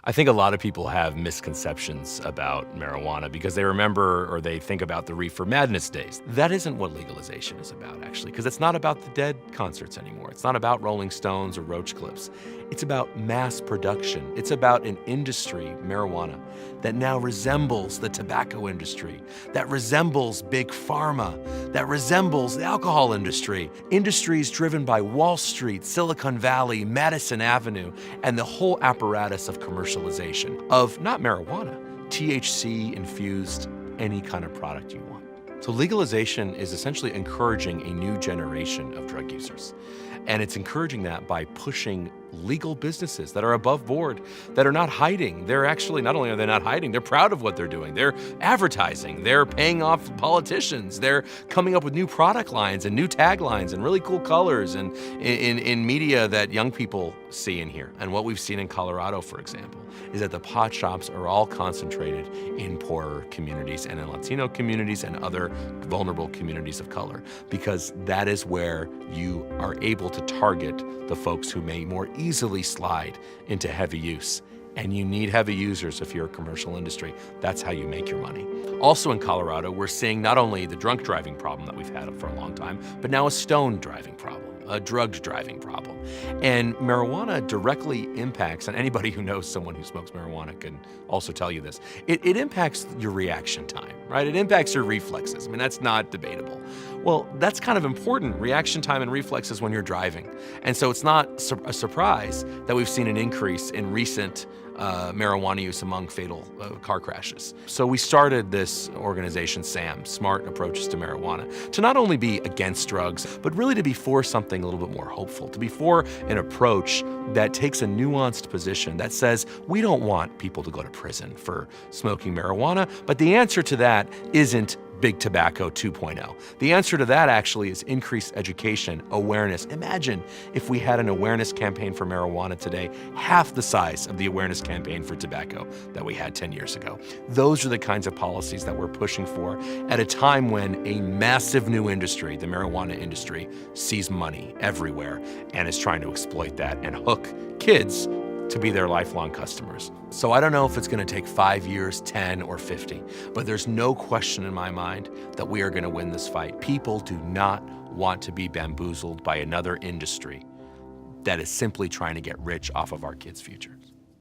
I think a lot of people have misconceptions about marijuana because they remember or they think about the reefer madness days. That isn't what legalization is about, actually, because it's not about the Dead concerts anymore. It's not about Rolling Stones or Roach Clips. It's about mass production. It's about an industry, marijuana, that now resembles the tobacco industry, that resembles big pharma, that resembles the alcohol industry. Industries driven by Wall Street, Silicon Valley, Madison Avenue, and the whole apparatus of commercialization of not marijuana, THC infused any kind of product you want. So legalization is essentially encouraging a new generation of drug users. And it's encouraging that by pushing legal businesses that are above board, that are not hiding. They're actually, not only are they not hiding, they're proud of what they're doing. They're advertising, they're paying off politicians, they're coming up with new product lines and new taglines and really cool colors and in media that young people see and hear. And what we've seen in Colorado, for example, is that the pot shops are all concentrated in poorer communities and in Latino communities and other vulnerable communities of color, because that is where you are able to target the folks who may more easily slide into heavy use. And you need heavy users if you're a commercial industry. That's how you make your money. Also in Colorado, we're seeing not only the drunk driving problem that we've had for a long time, but now a stoned driving problem, a drugged driving problem. And marijuana directly impacts, and anybody who knows someone who smokes marijuana can also tell you this, it impacts your reaction time, right? It impacts your reflexes. I mean, that's not debatable. Well, that's kind of important, reaction time and reflexes when you're driving. And so it's not a surprise that we've seen an increase in recent marijuana use among fatal car crashes. So we started this organization, SAM, Smart Approaches to Marijuana, to not only be against drugs, but really to be for something a little bit more hopeful, to be for an approach that takes a nuanced position that says we don't want people to go to prison for smoking marijuana, but the answer to that isn't Big Tobacco 2.0. The answer to that actually is increased education, awareness. Imagine if we had an awareness campaign for marijuana today, half the size of the awareness campaign for tobacco that we had 10 years ago. Those are the kinds of policies that we're pushing for at a time when a massive new industry, the marijuana industry, sees money everywhere and is trying to exploit that and hook kids to be their lifelong customers. So I don't know if it's gonna take 5 years, 10, or 50, but there's no question in my mind that we are gonna win this fight. People do not want to be bamboozled by another industry that is simply trying to get rich off of our kids' future.